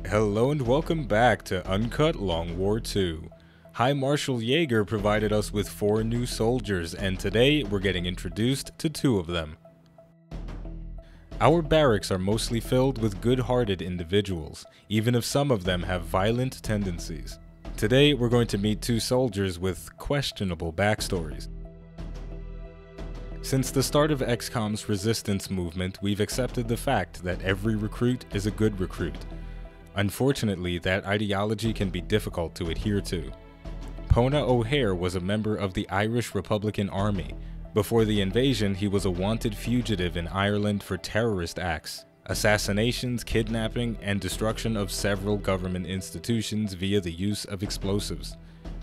Hello and welcome back to Uncut Long War 2. High Marshal Jaeger provided us with 4 new soldiers, and today we're getting introduced to 2 of them. Our barracks are mostly filled with good-hearted individuals, even if some of them have violent tendencies. Today we're going to meet 2 soldiers with questionable backstories. Since the start of Xcom's resistance movement, we've accepted the fact that every recruit is a good recruit. Unfortunately, that ideology can be difficult to adhere to. Pona O'Hare was a member of the Irish Republican Army. Before the invasion, he was a wanted fugitive in Ireland for terrorist acts, assassinations, kidnapping, and destruction of several government institutions via the use of explosives.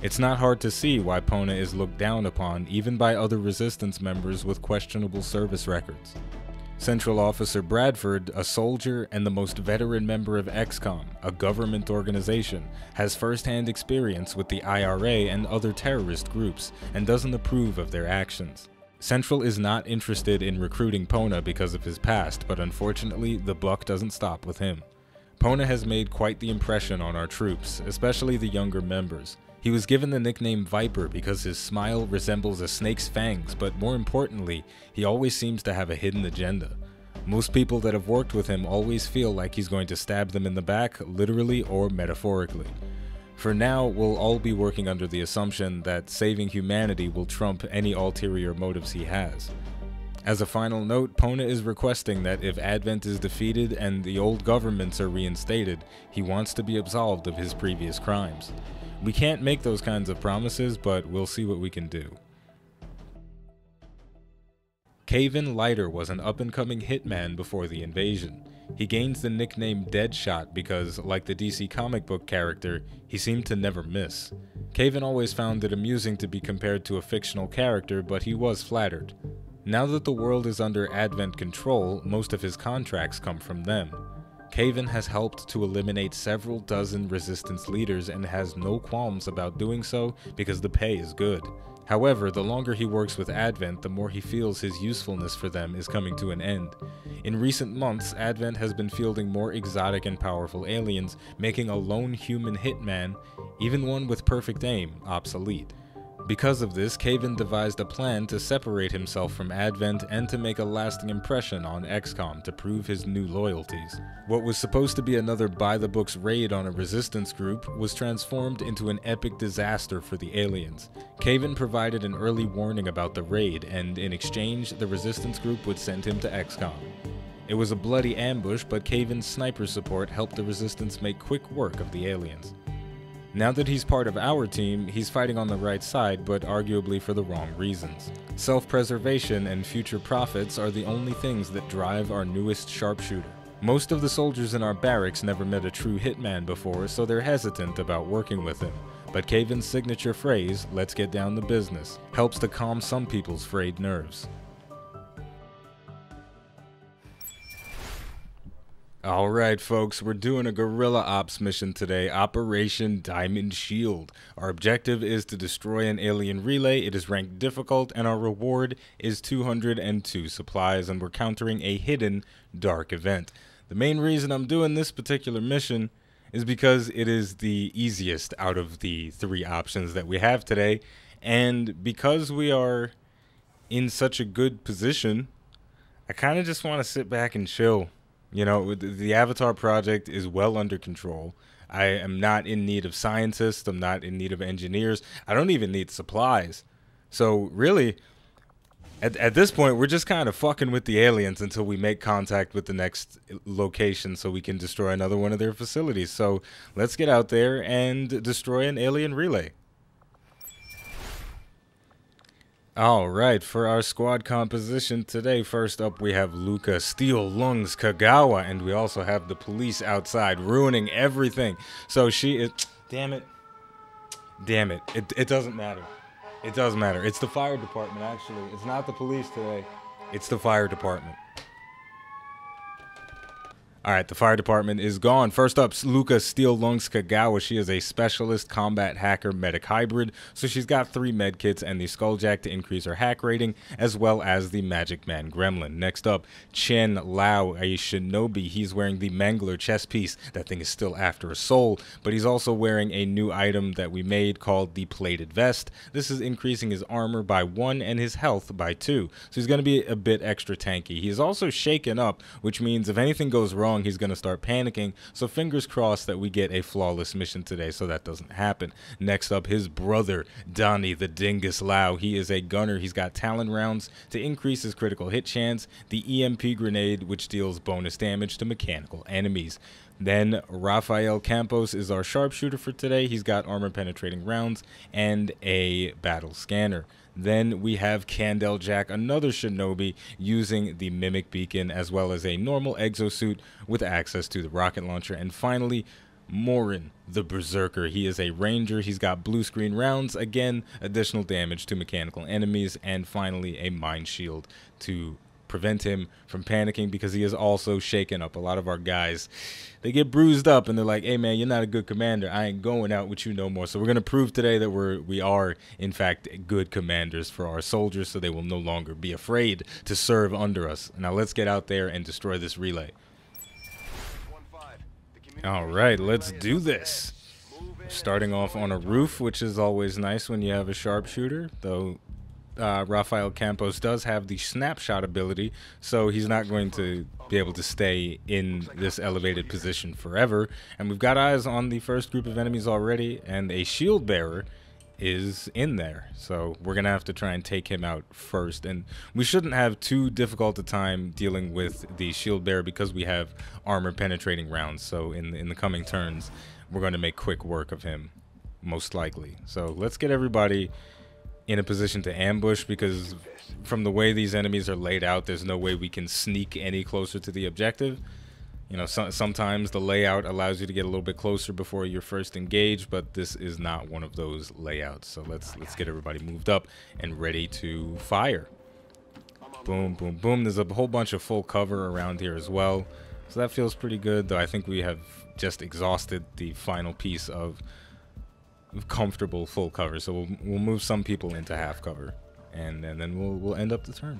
It's not hard to see why Pona is looked down upon even by other resistance members with questionable service records. Central Officer Bradford, a soldier and the most veteran member of Xcom, a government organization, has first-hand experience with the IRA and other terrorist groups and doesn't approve of their actions. Central is not interested in recruiting Pona because of his past, but unfortunately the buck doesn't stop with him. Pona has made quite the impression on our troops, especially the younger members. He was given the nickname Viper because his smile resembles a snake's fangs, but more importantly, he always seems to have a hidden agenda. Most people that have worked with him always feel like he's going to stab them in the back, literally or metaphorically. For now, we'll all be working under the assumption that saving humanity will trump any ulterior motives he has. As a final note, Pona is requesting that if Advent is defeated and the old governments are reinstated, he wants to be absolved of his previous crimes. We can't make those kinds of promises, but we'll see what we can do. Kevin Leiter was an up-and-coming hitman before the invasion. He gains the nickname Deadshot because, like the DC comic book character, he seemed to never miss. Kevin always found it amusing to be compared to a fictional character, but he was flattered. Now that the world is under Advent control, most of his contracts come from them. Kevin has helped to eliminate several dozen resistance leaders and has no qualms about doing so because the pay is good. However, the longer he works with Advent, the more he feels his usefulness for them is coming to an end. In recent months, Advent has been fielding more exotic and powerful aliens, making a lone human hitman, even one with perfect aim, obsolete. Because of this, Kevin devised a plan to separate himself from Advent and to make a lasting impression on Xcom to prove his new loyalties. What was supposed to be another by-the-books raid on a resistance group was transformed into an epic disaster for the aliens. Kevin provided an early warning about the raid, and in exchange, the resistance group would send him to Xcom. It was a bloody ambush, but Kevin's sniper support helped the resistance make quick work of the aliens. Now that he's part of our team, he's fighting on the right side, but arguably for the wrong reasons. Self-preservation and future profits are the only things that drive our newest sharpshooter. Most of the soldiers in our barracks never met a true hitman before, so they're hesitant about working with him. But Kevin's signature phrase, "Let's get down to business," helps to calm some people's frayed nerves. Alright folks, we're doing a guerrilla ops mission today, Operation Diamond Shield. Our objective is to destroy an alien relay. It is ranked difficult and our reward is 202 supplies, and we're countering a hidden dark event. The main reason I'm doing this particular mission is because it is the easiest out of the 3 options that we have today, and because we are in such a good position, I kind of just want to sit back and chill. You know, the Avatar project is well under control. I am not in need of scientists. I'm not in need of engineers. I don't even need supplies. So really, at this point, we're just kind of fucking with the aliens until we make contact with the next location so we can destroy another one of their facilities. So let's get out there and destroy an alien relay. Alright, for our squad composition today, first up we have Luca, Steel Lungs, Kagawa, and we also have the police outside ruining everything. So she is... Damn it. Damn it. It doesn't matter. It does matter. It's the fire department, actually. It's not the police today. It's the fire department. All right, the fire department is gone. First up, Luca Steel Lungs Kagawa. She is a specialist combat hacker medic hybrid. So she's got 3 med kits and the Skulljack to increase her hack rating, as well as the Magic Man Gremlin. Next up, Chen Lao, a shinobi. He's wearing the Mangler chest piece. That thing is still after a soul, but he's also wearing a new item that we made called the Plated Vest. This is increasing his armor by 1 and his health by 2. So he's going to be a bit extra tanky. He's also shaken up, which means if anything goes wrong, he's going to start panicking, so fingers crossed that we get a flawless mission today so that doesn't happen. Next up, his brother, Donnie the Dingus Lau. He is a gunner. He's got Talon rounds to increase his critical hit chance, the EMP grenade, which deals bonus damage to mechanical enemies. Then Rafael Campos is our sharpshooter for today. He's got armor penetrating rounds and a battle scanner. Then we have Candle Jack, another shinobi, using the Mimic Beacon as well as a normal exosuit with access to the rocket launcher. And finally, Morin, the Berserker. He is a ranger. He's got blue screen rounds, again, additional damage to mechanical enemies, and finally a mind shield to prevent him from panicking, because he is also shaken up. A lot of our guys, they get bruised up and they're like, hey man, you're not a good commander, I ain't going out with you no more. So we're going to prove today that we are in fact good commanders for our soldiers, so they will no longer be afraid to serve under us. Now let's get out there and destroy this relay. All right, let's do this. Starting off on a roof, which is always nice when you have a sharpshooter, though Rafael Campos does have the snapshot ability, so he's not going to be able to stay in this elevated position forever. And we've got eyes on the first group of enemies already, and a shield bearer is in there, so we're gonna have to try and take him out first. And we shouldn't have too difficult a time dealing with the shield bearer because we have armor penetrating rounds, so in the coming turns we're going to make quick work of him, most likely. So let's get everybody in a position to ambush, because from the way these enemies are laid out, there's no way we can sneak any closer to the objective. You know, sometimes the layout allows you to get a little bit closer before you're first engaged, but this is not one of those layouts. So let's get everybody moved up and ready to fire. Boom, boom, boom. There's a whole bunch of full cover around here as well, so that feels pretty good, though I think we have just exhausted the final piece of comfortable full cover, so we'll move some people into half cover, and then we'll end up the turn.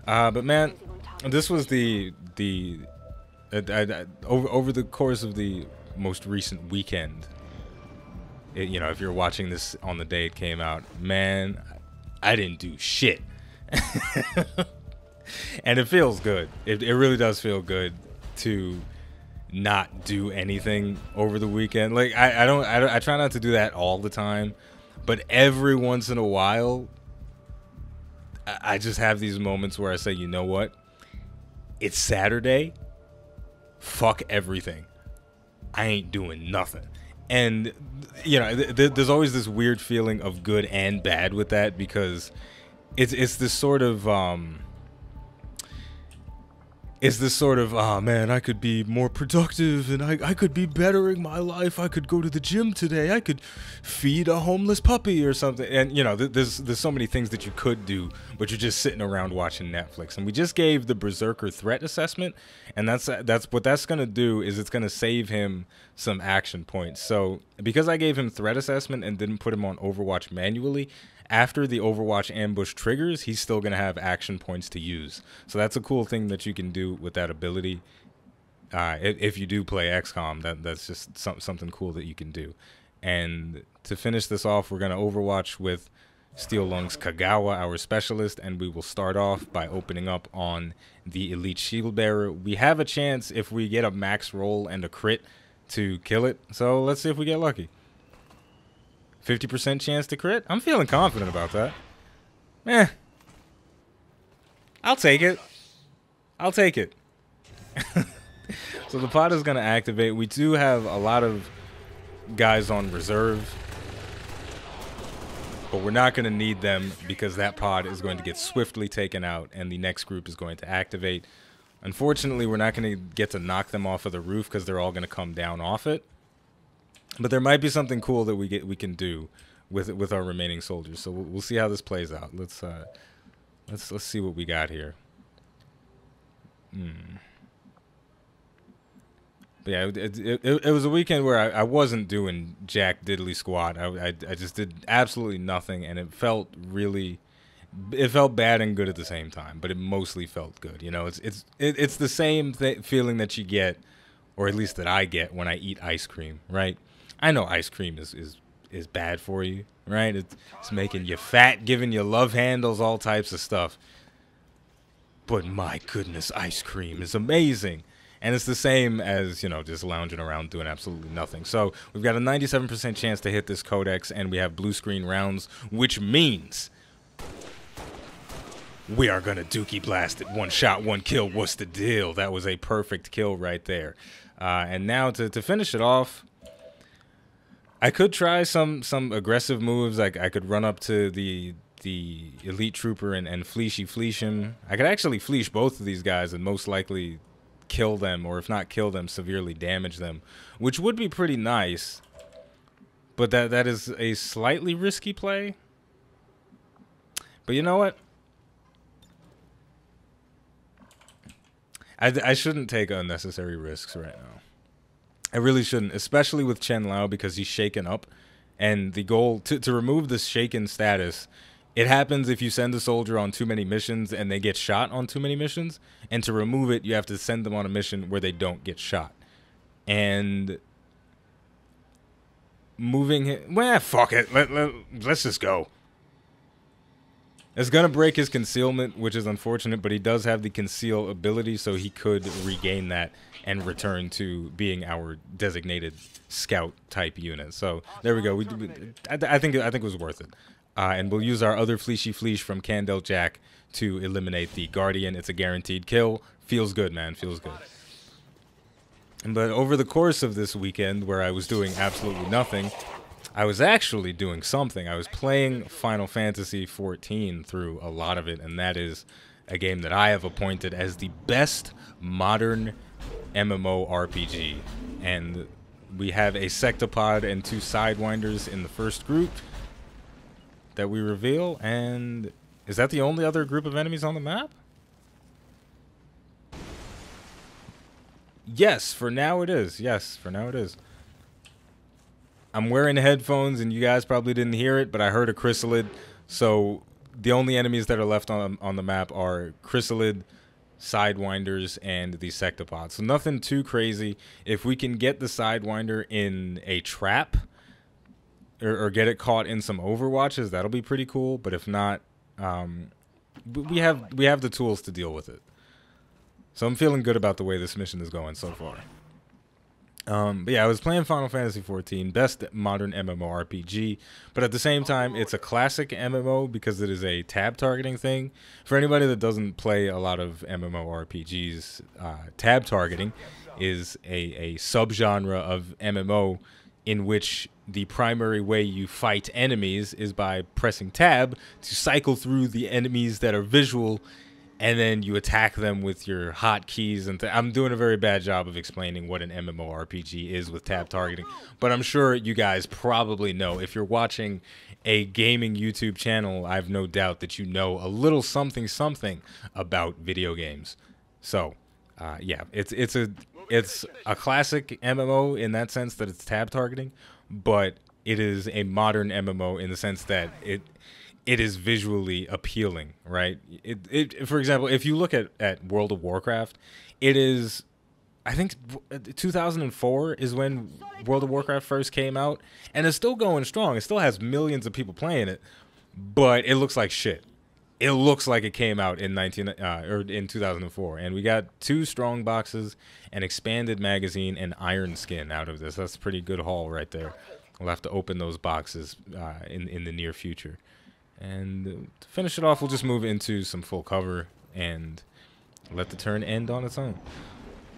But man, this was over the course of the most recent weekend, you know, if you're watching this on the day it came out, man, I didn't do shit. And it feels good. It really does feel good to not do anything over the weekend. Like I try not to do that all the time, but every once in a while I just have these moments where I say, you know what, it's Saturday, fuck everything, I ain't doing nothing. And you know, there's always this weird feeling of good and bad with that, because it's this sort of oh man, I could be more productive, and I could be bettering my life. I could go to the gym today. I could feed a homeless puppy or something. And you know, there's so many things that you could do, but you're just sitting around watching Netflix. And we just gave the Berserker threat assessment, and that's what that's gonna do, is it's gonna save him some action points. So because I gave him threat assessment and didn't put him on Overwatch manually, after the Overwatch ambush triggers, he's still going to have action points to use. So that's a cool thing that you can do with that ability. If you do play Xcom, that's just something cool that you can do. And to finish this off, we're going to Overwatch with Steel Lungs Kagawa, our specialist, and we will start off by opening up on the Elite Shield Bearer. We have a chance, if we get a max roll and a crit, to kill it. So let's see if we get lucky. 50% chance to crit? I'm feeling confident about that. I'll take it. I'll take it. So the pod is going to activate. We do have a lot of guys on reserve, but we're not going to need them, because that pod is going to get swiftly taken out and the next group is going to activate. Unfortunately, we're not going to get to knock them off of the roof, because they're all going to come down off it. But there might be something cool that we can do with our remaining soldiers. So we'll see how this plays out. Let's see what we got here. But yeah, it was a weekend where I wasn't doing jack diddly squat. I just did absolutely nothing, and it felt bad and good at the same time. But it mostly felt good. You know, it's the same feeling that you get, or at least that I get when I eat ice cream. Right? I know ice cream is bad for you. Right? It's making you fat, giving you love handles, all types of stuff. But my goodness, ice cream is amazing. And it's the same as, you know, just lounging around doing absolutely nothing. So we've got a 97% chance to hit this codex, and we have blue screen rounds, which means we are going to dookie blast it. One shot, one kill. What's the deal? That was a perfect kill right there. And now to finish it off, I could try some aggressive moves. Like I could run up to the elite trooper and fleece him. I could actually fleece both of these guys and most likely kill them, or if not kill them, severely damage them, which would be pretty nice. But that is a slightly risky play. But you know what? I shouldn't take unnecessary risks right now. I really shouldn't, especially with Chen Lao, because he's shaken up. And the goal to remove this shaken status, it happens if you send a soldier on too many missions and they get shot on too many missions. And to remove it, you have to send them on a mission where they don't get shot. And moving him, well, fuck it. Let's just go. It's going to break his concealment, which is unfortunate, but he does have the conceal ability, so he could regain that and return to being our designated scout type unit. So there we go. I think it was worth it. And we'll use our other Fleece from Candle Jack to eliminate the Guardian. It's a guaranteed kill. Feels good, man. Feels good. But over the course of this weekend, where I was doing absolutely nothing, I was actually doing something. I was playing Final Fantasy XIV through a lot of it, and that is a game that I have appointed as the best modern MMORPG. And we have a Sectopod and 2 Sidewinders in the first group that we reveal, and is that the only other group of enemies on the map? Yes, for now it is. Yes, for now it is. I'm wearing headphones, and you guys probably didn't hear it, but I heard a Chrysalid, so the only enemies that are left on the map are Chrysalid, Sidewinders, and the Sectopod. So nothing too crazy. If we can get the Sidewinder in a trap, or get it caught in some overwatches, that'll be pretty cool. But if not, we have the tools to deal with it. So I'm feeling good about the way this mission is going so far. But yeah, I was playing Final Fantasy XIV, best modern MMORPG, but at the same time, it's a classic MMO because it is a tab targeting thing. For anybody that doesn't play a lot of MMORPGs, tab targeting is a subgenre of MMO in which the primary way you fight enemies is by pressing tab to cycle through the enemies that are visual, and then you attack them with your hotkeys. And I'm doing a very bad job of explaining what an MMORPG is with tab targeting, but I'm sure you guys probably know. If you're watching a gaming YouTube channel, I have no doubt that you know a little something about video games. So, yeah, it's a classic MMO in that sense that it's tab targeting, but it is a modern MMO in the sense that it is visually appealing, right? For example, if you look at World of Warcraft, it is, I think 2004 is when World of Warcraft first came out, and it's still going strong. It still has millions of people playing it, but it looks like shit. It looks like it came out in 2004, and we got 2 strong boxes, an expanded magazine, and iron skin out of this. That's a pretty good haul right there. We'll have to open those boxes in the near future. And to finish it off, we'll just move into some full cover and let the turn end on its own.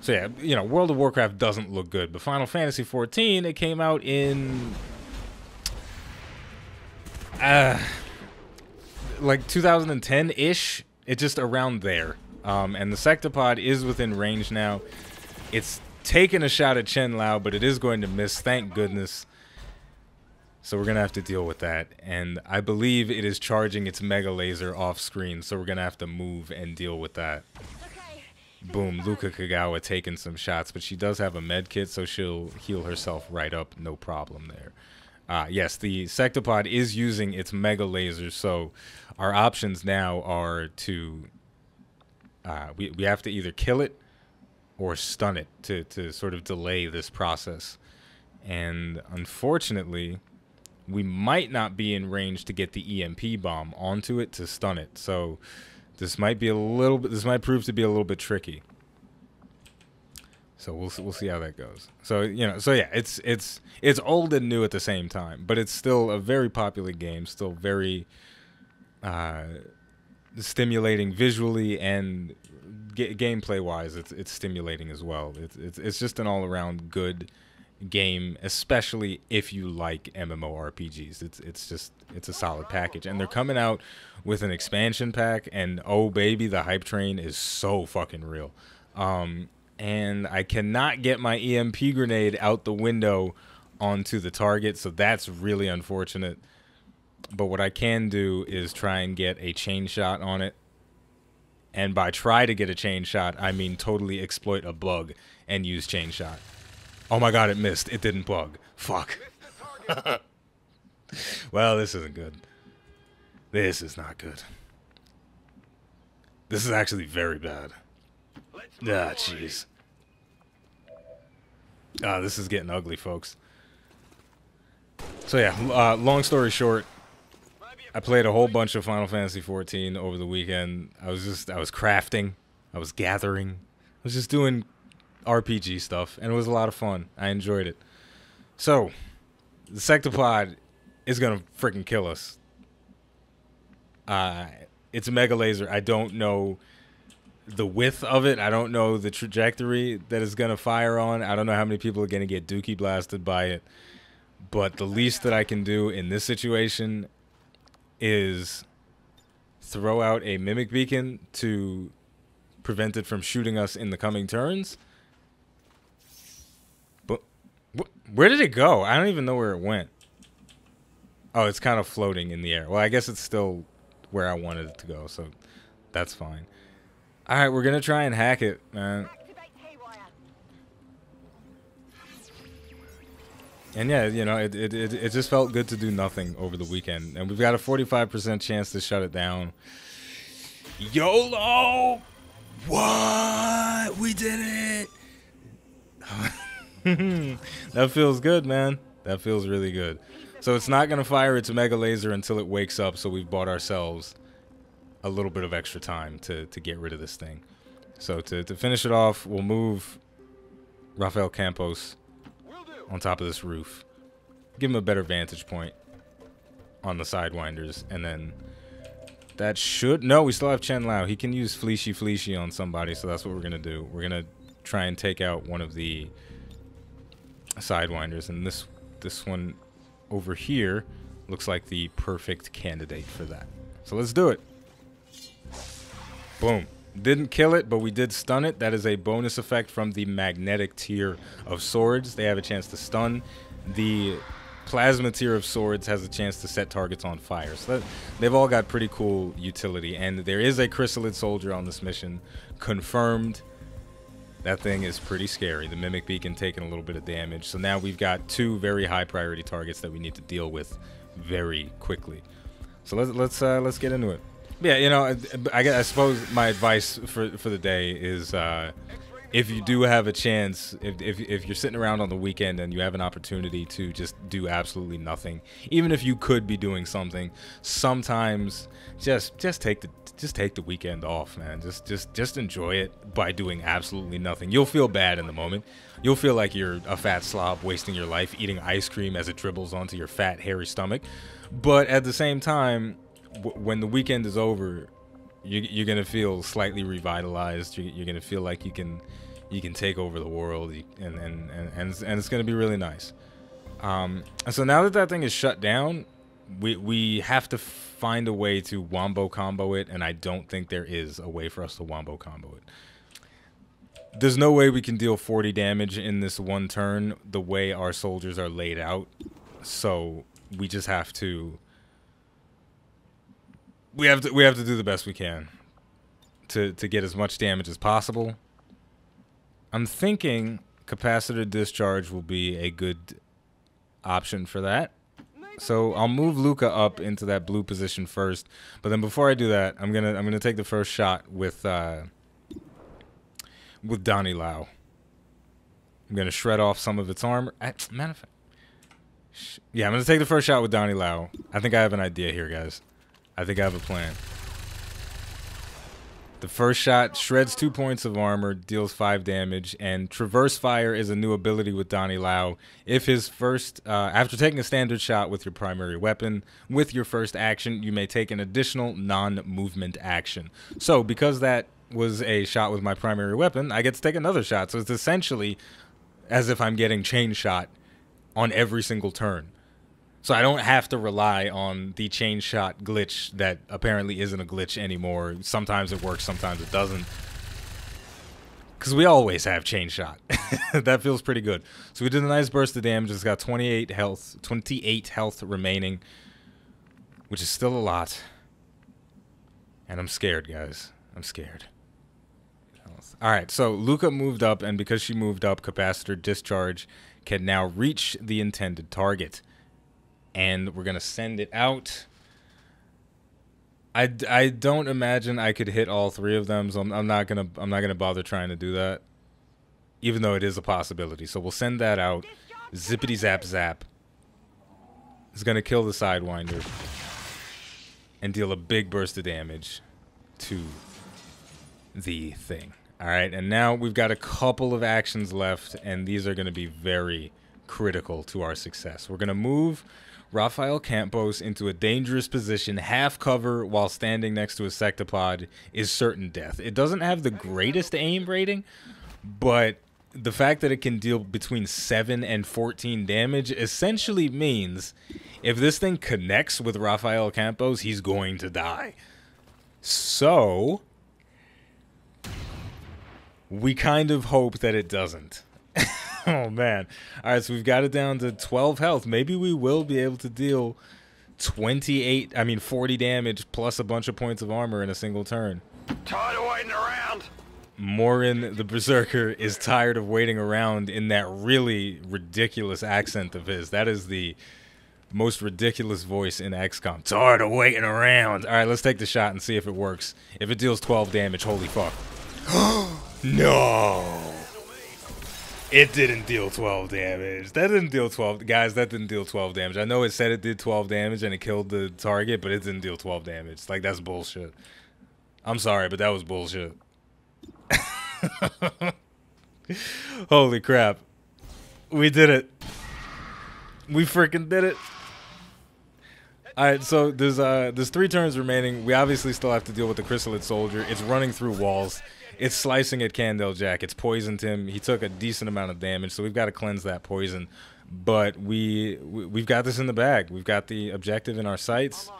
So yeah, you know, World of Warcraft doesn't look good, but Final Fantasy XIV, it came out in like 2010-ish. It's just around there. And the Sectopod is within range now. It's taking a shot at Chen Lao, but it is going to miss, thank goodness. So we're going to have to deal with that. And I believe it is charging its mega laser off screen, so we're going to have to move and deal with that. Boom, Luka Kagawa taking some shots, but she does have a med kit, so she'll heal herself right up, no problem there. Yes, the Sectopod is using its mega laser, so our options now are to we have to either kill it or stun it to sort of delay this process. And unfortunately, we might not be in range to get the EMP bomb onto it to stun it. So this might be a little bit. This might prove to be a little bit tricky. So we'll see how that goes. So so yeah, it's old and new at the same time, but it's still a very popular game. Still very stimulating visually and gameplay wise. It's stimulating as well. It's just an all around good game, especially if you like MMORPGs. It's a solid package, and they're coming out with an expansion pack, and oh baby, the hype train is so fucking real. And I cannot get my EMP grenade out the window onto the target, so that's really unfortunate. But what I can do is try and get a chain shot on it, and by try to get a chain shot, I mean totally exploit a bug and use chain shot. Oh my god, it missed. It didn't bug. Fuck. Well, this isn't good. This is not good. This is actually very bad. Ah, jeez. This is getting ugly, folks. So yeah, long story short, I played a whole bunch of Final Fantasy XIV over the weekend. I was crafting, I was gathering, I was just doing RPG stuff, and it was a lot of fun. I enjoyed it. So, the Sectopod is gonna freaking kill us. It's a mega laser. I don't know the width of it. I don't know the trajectory that it's gonna fire on. I don't know how many people are gonna get dookie blasted by it. But the least that I can do in this situation is throw out a mimic beacon to prevent it from shooting us in the coming turns. But where did it go? I don't even know where it went. Oh, it's kind of floating in the air. Well, I guess it's still where I wanted it to go, so that's fine. All right, we're gonna try and hack it, man. And yeah, it just felt good to do nothing over the weekend, and we've got a 45% chance to shut it down. YOLO! What? We did it! That feels good, man. That feels really good. So it's not gonna fire its mega laser until it wakes up. So we've bought ourselves a little bit of extra time to get rid of this thing. So to finish it off, we'll move Rafael Campos on top of this roof. Give him a better vantage point on the sidewinders, and then that should... No, we still have Chen Lao. He can use Fleeshy on somebody, so that's what we're going to do. We're going to try and take out one of the sidewinders, and this one over here looks like the perfect candidate for that. So let's do it. Boom. Didn't kill it, but we did stun it. That is a bonus effect from the magnetic tier of swords. They have a chance to stun. The plasma tier of swords has a chance to set targets on fire. So they've all got pretty cool utility. And there is a chrysalid soldier on this mission. Confirmed. That thing is pretty scary. The mimic beacon taking a little bit of damage. So now we've got two very high priority targets that we need to deal with very quickly. So let's get into it. Yeah, I suppose my advice for the day is if you do have a chance, if you're sitting around on the weekend and you have an opportunity to just do absolutely nothing, even if you could be doing something, sometimes just take the weekend off, man. Just enjoy it by doing absolutely nothing. You'll feel bad in the moment. You'll feel like you're a fat slob wasting your life eating ice cream as it dribbles onto your fat, hairy stomach. But at the same time, when the weekend is over, you're gonna feel slightly revitalized. You're gonna feel like you can take over the world, and it's gonna be really nice. And so now that thing is shut down, we have to find a way to wombo combo it, and I don't think there is a way for us to wombo combo it. There's no way we can deal 40 damage in this one turn the way our soldiers are laid out. So we just have to. We have to do the best we can to get as much damage as possible I'm thinking capacitor discharge will be a good option for that. So I'll move Luca up into that blue position first, but then before I do that, I'm gonna take the first shot with Donnie Lau. I'm gonna shred off some of its armor. Matter of fact, yeah, I'm gonna take the first shot with Donnie Lau. I think I have an idea here, guys. I think I have a plan. The first shot shreds 2 points of armor, deals 5 damage, and Traverse Fire is a new ability with Donnie Lau. If his first, after taking a standard shot with your primary weapon, with your first action, you may take an additional non-movement action. So, because that was a shot with my primary weapon, I get to take another shot. So it's essentially as if I'm getting chain shot on every single turn. So I don't have to rely on the chain shot glitch that apparently isn't a glitch anymore. Sometimes it works, sometimes it doesn't. Because we always have chain shot. That feels pretty good. So we did a nice burst of damage. It's got 28 health remaining, which is still a lot. And I'm scared, guys. I'm scared. Alright, so Luca moved up, and because she moved up, capacitor discharge can now reach the intended target. And we're gonna send it out. I don't imagine I could hit all 3 of them, so I'm not gonna bother trying to do that, even though it is a possibility. So we'll send that out. Zippity zap zap. It's gonna kill the Sidewinder and deal a big burst of damage to the thing. All right, and now we've got a couple of actions left, and these are going to be very critical to our success. We're going to move Rafael Campos into a dangerous position. Half cover while standing next to a sectopod is certain death. It doesn't have the greatest aim rating, but the fact that it can deal between 7 and 14 damage essentially means if this thing connects with Rafael Campos, he's going to die. So we kind of hope that it doesn't. Oh, man. All right, so we've got it down to 12 health. Maybe we will be able to deal 40 damage plus a bunch of points of armor in a single turn. Tired of waiting around. Morin the Berserker is tired of waiting around in that really ridiculous accent of his. That is the most ridiculous voice in Xcom. Tired of waiting around. All right, let's take the shot and see if it works. If it deals 12 damage, holy fuck. No. It didn't deal 12 damage. That didn't deal 12. Guys, that didn't deal 12 damage. I know it said it did 12 damage and it killed the target, but it didn't deal 12 damage. Like, that's bullshit. I'm sorry, but that was bullshit. Holy crap. We did it. We freaking did it. Alright, so there's 3 turns remaining. We obviously still have to deal with the Chrysalid Soldier. It's running through walls. It's slicing at Candle Jack. It's poisoned him. He took a decent amount of damage, so we've got to cleanse that poison. But we've got this in the bag. We've got the objective in our sights.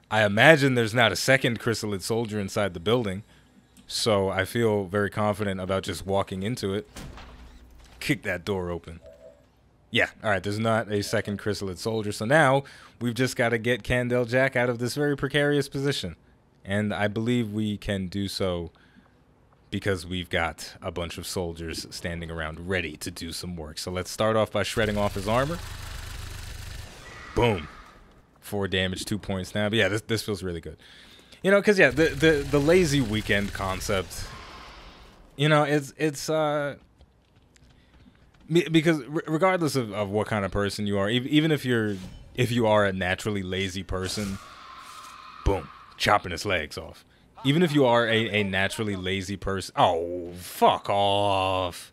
I imagine there's not a second Chrysalid Soldier inside the building, so I feel very confident about just walking into it. Kick that door open. Yeah, alright, there's not a second Chrysalid Soldier, so now we've just got to get Candle Jack out of this very precarious position. And I believe we can do so because we've got a bunch of soldiers standing around ready to do some work. So let's start off by shredding off his armor. Boom. 4 damage, 2 points now. But yeah, this feels really good. You know, because yeah, the lazy weekend concept, you know, it's because regardless of what kind of person you are, even if you are a naturally lazy person, boom, chopping his legs off. Even if you are a naturally lazy person, oh, fuck off.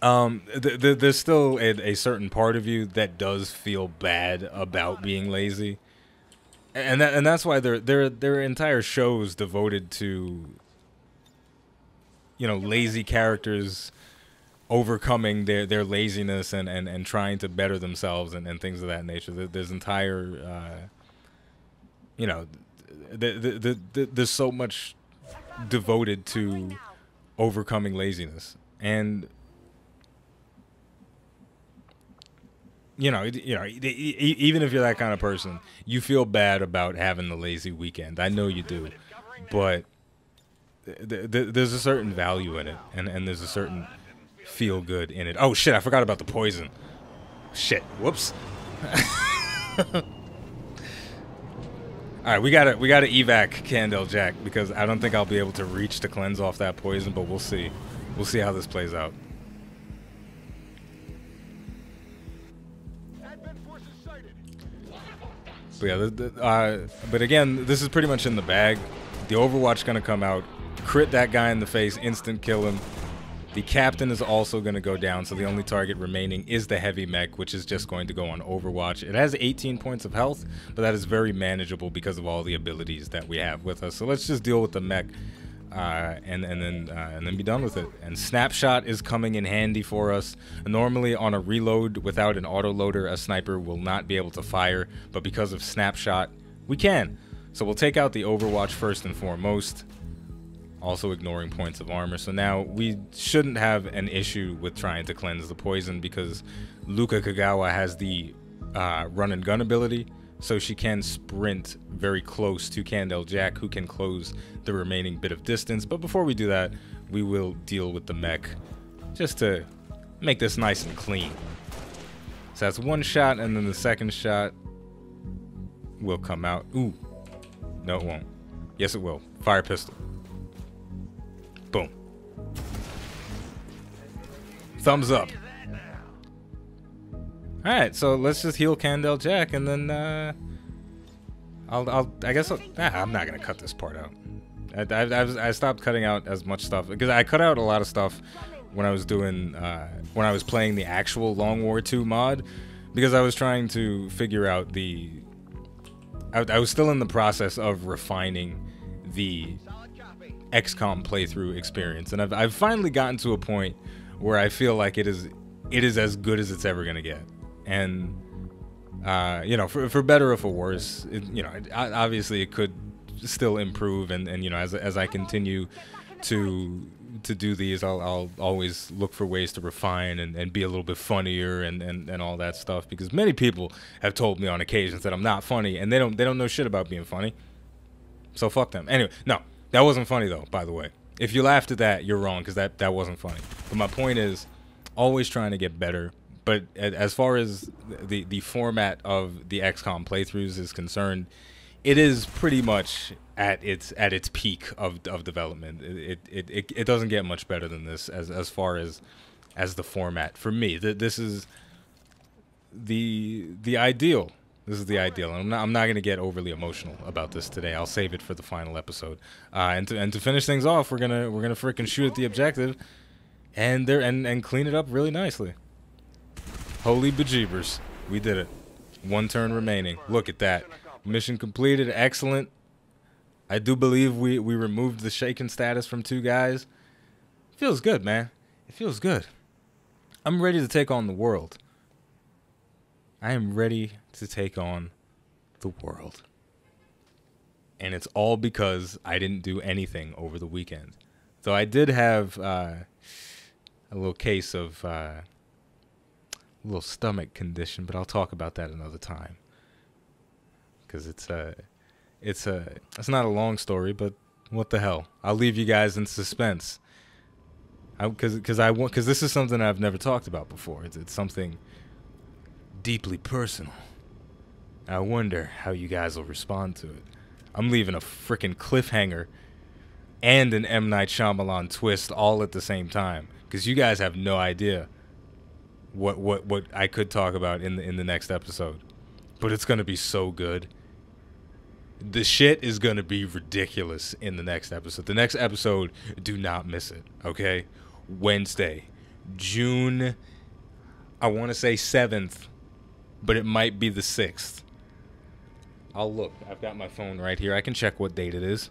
There's still a certain part of you that does feel bad about being lazy, and that's why there are entire shows devoted to, you know, lazy characters overcoming their laziness and trying to better themselves and things of that nature. There's entire, you know, there's so much devoted to overcoming laziness. And you know, even if you're that kind of person, you feel bad about having the lazy weekend. I know you do, but there's a certain value in it, and there's a certain feel good in it. Oh shit, I forgot about the poison. Shit, whoops. Alright, we gotta evac Candle Jack, because I don't think I'll be able to reach to cleanse off that poison, but we'll see. We'll see how this plays out. But yeah, but again, this is pretty much in the bag. The Overwatch gonna come out, crit that guy in the face, instant kill him. The captain is also going to go down, so the only target remaining is the heavy mech, which is just going to go on Overwatch. It has 18 points of health, but that is very manageable because of all the abilities that we have with us. So let's just deal with the mech and then be done with it. And Snapshot is coming in handy for us. Normally on a reload without an autoloader, a sniper will not be able to fire, but because of Snapshot, we can. So we'll take out the Overwatch first and foremost. Also ignoring points of armor. So now we shouldn't have an issue with trying to cleanse the poison because Luka Kagawa has the run and gun ability, so she can sprint very close to Candle Jack, who can close the remaining bit of distance. But before we do that, we will deal with the mech just to make this nice and clean. So that's one shot, and then the second shot will come out. Ooh, no it won't. Yes it will. Fire pistol. Boom. Thumbs up. Alright, so let's just heal Candle Jack, and then I guess I'm not gonna cut this part out. I stopped cutting out as much stuff because I cut out a lot of stuff when I was doing when I was playing the actual Long War 2 mod, because I was trying to figure out the I was still in the process of refining the Xcom playthrough experience, and I've finally gotten to a point where I feel like it is as good as it's ever gonna get. And you know, for better or for worse, you know, obviously it could still improve, and you know, as I continue to do these, I'll always look for ways to refine and be a little bit funnier and all that stuff, because many people have told me on occasions that I'm not funny, and they don't know shit about being funny, so fuck them. Anyway, no, that wasn't funny though, by the way. If you laughed at that, you're wrong, because that wasn't funny. But my point is, always trying to get better. But as far as the format of the XCOM playthroughs is concerned, it is pretty much at its peak of development. It doesn't get much better than this as far as the format. For me, this is the ideal. This is the ideal. And I'm not going to get overly emotional about this today. I'll save it for the final episode. And to finish things off, we're gonna frickin' shoot at the objective, and clean it up really nicely. Holy bejeebers, we did it. One turn remaining. Look at that. Mission completed. Excellent. I do believe we removed the shaken status from 2 guys. Feels good, man. It feels good. I'm ready to take on the world. I am ready to take on the world. And it's all because I didn't do anything over the weekend. So I did have a little case of a little stomach condition, but I'll talk about that another time. Because it's not a long story, but what the hell? I'll leave you guys in suspense. Because this is something I've never talked about before. It's something deeply personal. I wonder how you guys will respond to it. I'm leaving a freaking cliffhanger and an M. Night Shyamalan twist all at the same time, because you guys have no idea what I could talk about in the next episode. But it's gonna be so good. The shit is gonna be ridiculous in the next episode. The next episode, do not miss it, okay? Wednesday, June, I want to say 7th, but it might be the 6th. I'll look. I've got my phone right here. I can check what date it is.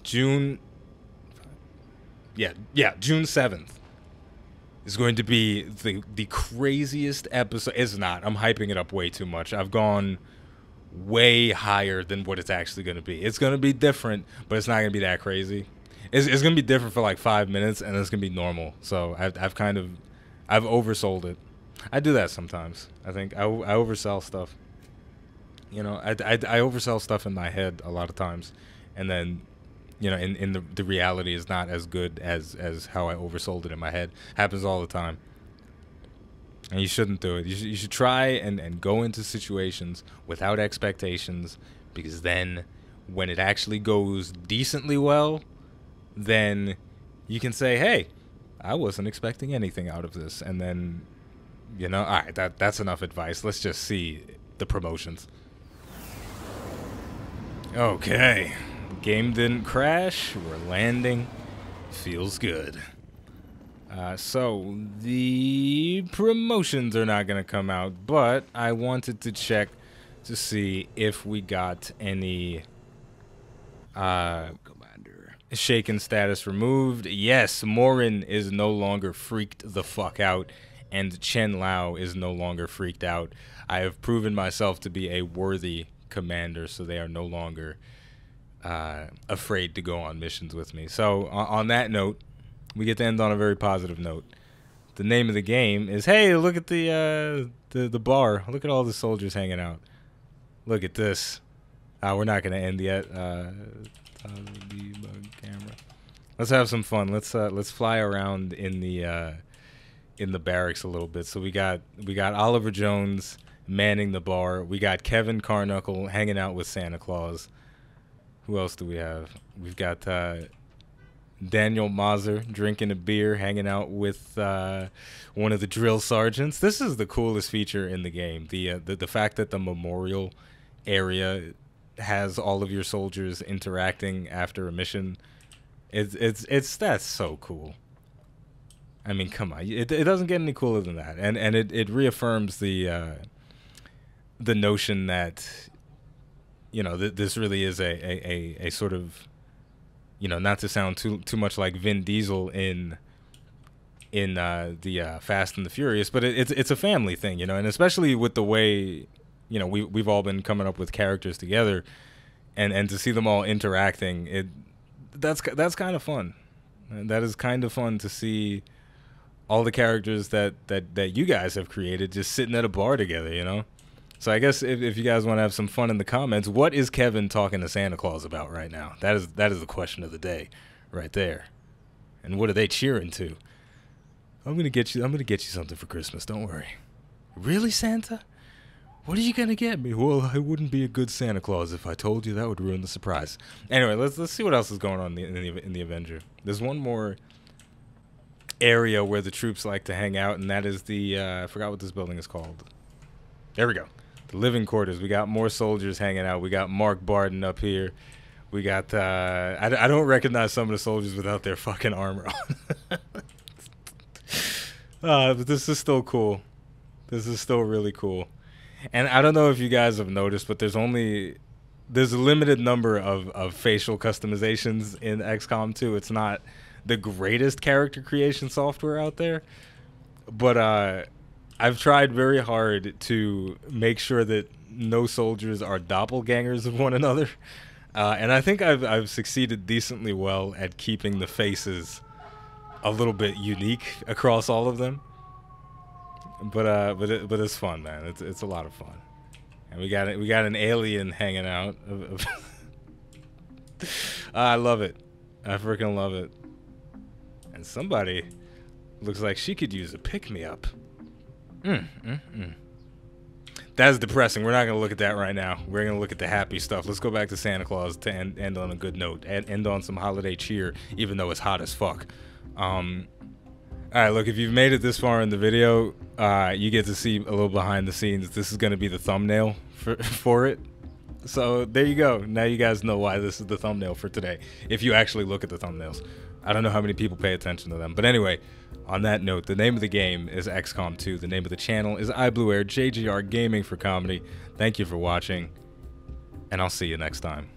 June 7th is going to be the craziest episode. It's not. I'm hyping it up way too much. I've gone way higher than what it's actually going to be. It's going to be different, but it's not going to be that crazy. It's going to be different for like 5 minutes, and it's going to be normal. So I've oversold it. I do that sometimes. I think I oversell stuff. You know, I oversell stuff in my head a lot of times, and then you know, in the reality is not as good as how I oversold it in my head. Happens all the time. And you shouldn't do it. You should try and go into situations without expectations, because then when it actually goes decently well, then you can say, hey, I wasn't expecting anything out of this. And then, you know, all right, that's enough advice. Let's just see the promotions. Okay. Game didn't crash. We're landing. Feels good. So the promotions are not going to come out, but I wanted to check to see if we got any Commander. shaken status removed. Yes, Morin is no longer freaked the fuck out, and Chen Lao is no longer freaked out. I have proven myself to be a worthy commander, so they are no longer afraid to go on missions with me. So on that note, we get to end on a very positive note. The name of the game is, hey, look at the bar. Look at all the soldiers hanging out. Look at this. We're not going to end yet. Debug camera. Let's have some fun. Let's fly around in the barracks a little bit. So we got Oliver Jones manning the bar. We got Kevin Carnuckle hanging out with Santa Claus. Who else do we have? We've got Daniel Mazur drinking a beer, hanging out with one of the drill sergeants. This is the coolest feature in the game. The fact that the memorial area has all of your soldiers interacting after a mission. That's so cool. I mean, come on, it doesn't get any cooler than that, and it reaffirms the notion that, you know, this really is a sort of, you know, not to sound too much like Vin Diesel in the Fast and the Furious, but it's a family thing, you know, and especially with the way, you know, we've all been coming up with characters together, and to see them all interacting, that's kind of fun. And that is kind of fun to see all the characters that you guys have created just sitting at a bar together, you know. So I guess if you guys want to have some fun in the comments, what is Kevin talking to Santa Claus about right now? That is the question of the day, right there. And what are they cheering to? I'm gonna get you something for Christmas. Don't worry. Really, Santa? What are you gonna get me? Well, I wouldn't be a good Santa Claus if I told you. That would ruin the surprise. Anyway, let's see what else is going on in the Avenger. There's one more area where the troops like to hang out, and that is the I forgot what this building is called. There we go. The living quarters. We got more soldiers hanging out. We got Mark Barden up here. We got I don't recognize some of the soldiers without their fucking armor on. But this is still cool. This is still really cool. And I don't know if you guys have noticed, but there's a limited number of facial customizations in XCOM 2. It's not the greatest character creation software out there, but I've tried very hard to make sure that no soldiers are doppelgangers of one another, and I think I've succeeded decently well at keeping the faces a little bit unique across all of them. But it's fun, man. It's a lot of fun, and we got an alien hanging out. I love it. I freaking love it. And somebody looks like she could use a pick-me-up. That's depressing. We're not going to look at that right now. We're going to look at the happy stuff. Let's go back to Santa Claus to end on a good note. End on some holiday cheer, even though it's hot as fuck. Alright, look, if you've made it this far in the video, you get to see a little behind the scenes. This is going to be the thumbnail for it. So there you go. Now you guys know why this is the thumbnail for today, if you actually look at the thumbnails. I don't know how many people pay attention to them. But anyway, on that note, the name of the game is XCOM 2. The name of the channel is iBluairJgR Gaming for Comedy. Thank you for watching, and I'll see you next time.